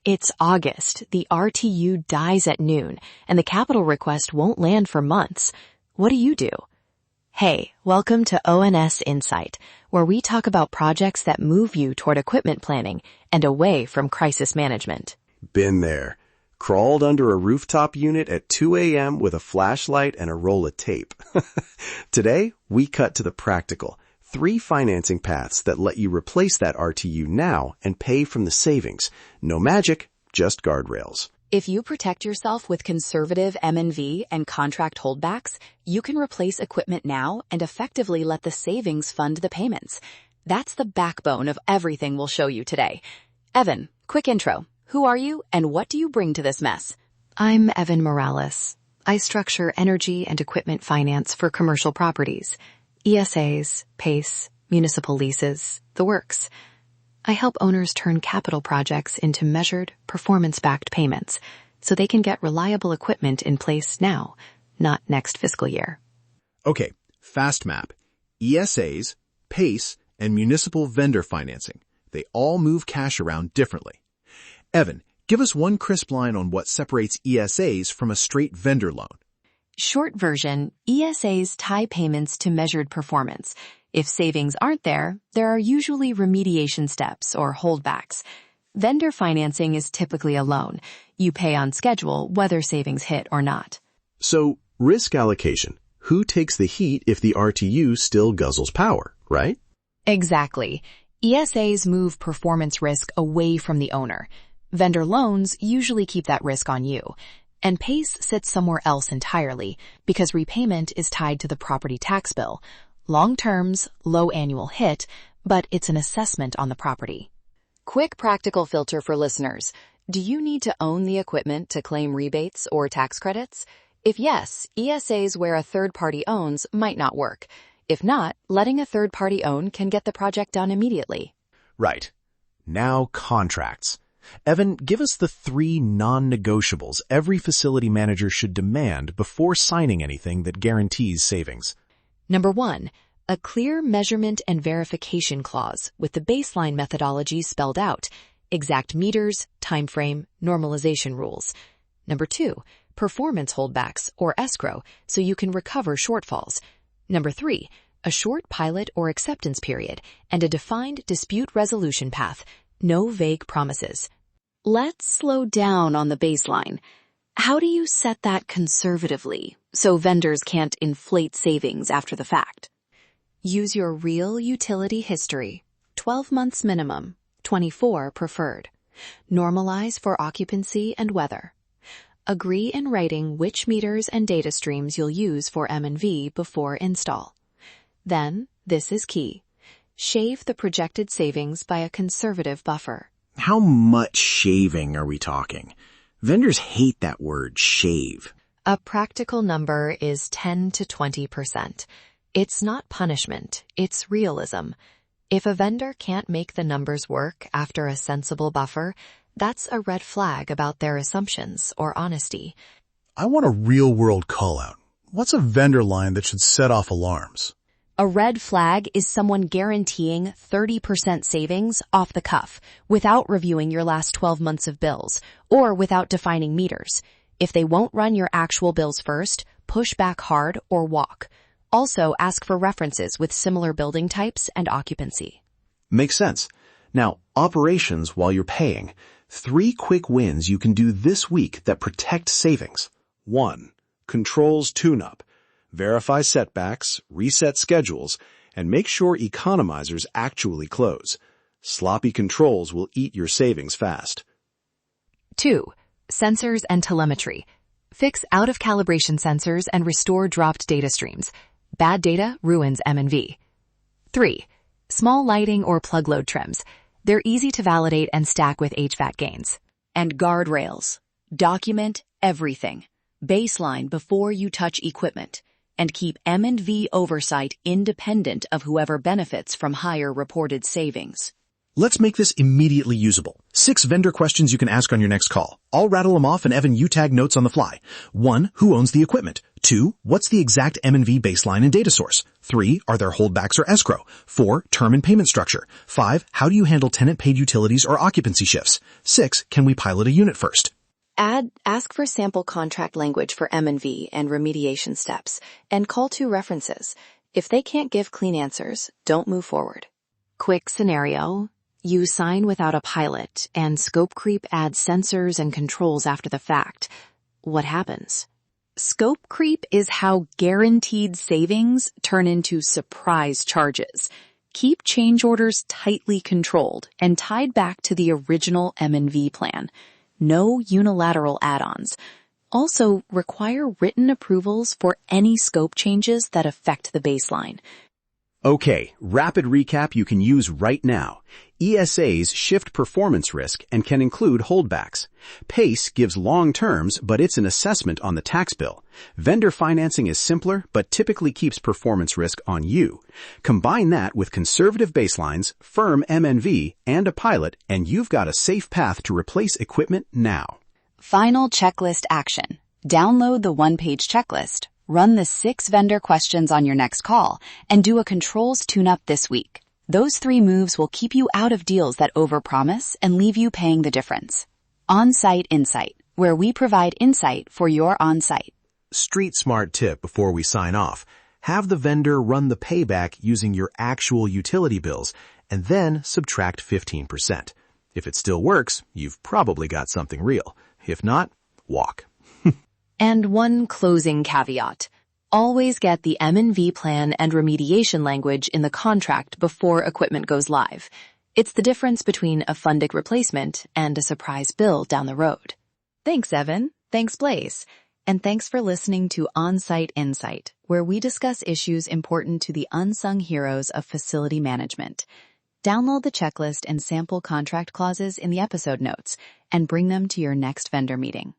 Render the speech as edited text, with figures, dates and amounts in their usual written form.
It's August, the RTU dies at noon, and the capital request won't land for months. What do? Hey, welcome to ONS Insight, where we talk about projects that move you toward equipment planning and away from crisis management. Been there. Crawled under a rooftop unit at 2 a.m. with a flashlight and a roll of tape. Today, we cut to the practical. 3 financing paths that let you replace that RTU now and pay from the savings. No magic, just guardrails. If you protect yourself with conservative M&V and contract holdbacks, you can replace equipment now and effectively let the savings fund the payments. That's the backbone of everything we'll show you today. Evan, quick intro. Who are you and what do you bring to this mess? I'm Evan Morales. I structure energy and equipment finance for commercial properties. ESAs, PACE, municipal leases, the works. I help owners turn capital projects into measured, performance-backed payments so they can get reliable equipment in place now, not next fiscal year. Okay, fast map. ESAs, PACE, and municipal vendor financing. They all move cash around differently. Evan, give us one crisp line on what separates ESAs from a straight vendor loan. Short version, ESAs tie payments to measured performance. If savings aren't there, there are usually remediation steps or holdbacks. Vendor financing is typically a loan. You pay on schedule whether savings hit or not. So, risk allocation. Who takes the heat if the RTU still guzzles power, right? Exactly. ESAs move performance risk away from the owner. Vendor loans usually keep that risk on you. And PACE sits somewhere else entirely because repayment is tied to the property tax bill. Long terms, low annual hit, but it's an assessment on the property. Quick practical filter for listeners. Do you need to own the equipment to claim rebates or tax credits? If yes, ESAs where a third party owns might not work. If not, letting a third party own can get the project done immediately. Right. Now contracts. Evan, give us the 3 non-negotiables every facility manager should demand before signing anything that guarantees savings. Number 1, a clear measurement and verification clause with the baseline methodology spelled out, exact meters, time frame, normalization rules. Number 2, performance holdbacks or escrow so you can recover shortfalls. Number 3, a short pilot or acceptance period and a defined dispute resolution path. No vague promises. Let's slow down on the baseline. How do you set that conservatively so vendors can't inflate savings after the fact? Use your real utility history. 12 months minimum, 24 preferred. Normalize for occupancy and weather. Agree in writing which meters and data streams you'll use for M&V before install. Then, this is key. Shave the projected savings by a conservative buffer. How much shaving are we talking? Vendors hate that word, shave. A practical number is 10 to 20%. It's not punishment, it's realism. If a vendor can't make the numbers work after a sensible buffer, that's a red flag about their assumptions or honesty. I want a real-world call-out. What's a vendor line that should set off alarms? A red flag is someone guaranteeing 30% savings off the cuff without reviewing your last 12 months of bills or without defining meters. If they won't run your actual bills first, push back hard or walk. Also, ask for references with similar building types and occupancy. Makes sense. Now, operations while you're paying. 3 quick wins you can do this week that protect savings. 1. Controls tune-up. Verify setbacks, reset schedules, and make sure economizers actually close. Sloppy controls will eat your savings fast. 2. Sensors and telemetry. Fix out-of-calibration sensors and restore dropped data streams. Bad data ruins M&V. 3. Small lighting or plug load trims. They're easy to validate and stack with HVAC gains. And guardrails. Document everything. Baseline before you touch equipment. And keep M&V oversight independent of whoever benefits from higher reported savings. Let's make this immediately usable. 6 vendor questions you can ask on your next call. I'll rattle them off and Evan, you tag notes on the fly. 1, who owns the equipment? 2. What's the exact M&V baseline and data source? 3. Are there holdbacks or escrow? 4. Term and payment structure. 5. How do you handle tenant-paid utilities or occupancy shifts? 6. Can we pilot a unit first? Ask for sample contract language for M&V and remediation steps, and call 2 references. If they can't give clean answers, don't move forward. Quick scenario. You sign without a pilot, and scope creep adds sensors and controls after the fact. What happens? Scope creep is how guaranteed savings turn into surprise charges. Keep change orders tightly controlled and tied back to the original M&V plan. No unilateral add-ons. Also, require written approvals for any scope changes that affect the baseline. Okay, rapid recap you can use right now. ESAs shift performance risk and can include holdbacks. PACE gives long terms, but it's an assessment on the tax bill. Vendor financing is simpler, but typically keeps performance risk on you. Combine that with conservative baselines, firm M&V, and a pilot, and you've got a safe path to replace equipment now. Final checklist action. Download the one-page checklist, run the 6 vendor questions on your next call, and do a controls tune-up this week. Those 3 moves will keep you out of deals that overpromise and leave you paying the difference. On-site insight, where we provide insight for your on-site. Street smart tip before we sign off. Have the vendor run the payback using your actual utility bills, and then subtract 15%. If it still works, you've probably got something real. If not, walk. And one closing caveat. Always get the M&V plan and remediation language in the contract before equipment goes live. It's the difference between a fundic replacement and a surprise bill down the road. Thanks, Evan. Thanks, Blaze. And thanks for listening to On-Site Insight, where we discuss issues important to the unsung heroes of facility management. Download the checklist and sample contract clauses in the episode notes and bring them to your next vendor meeting.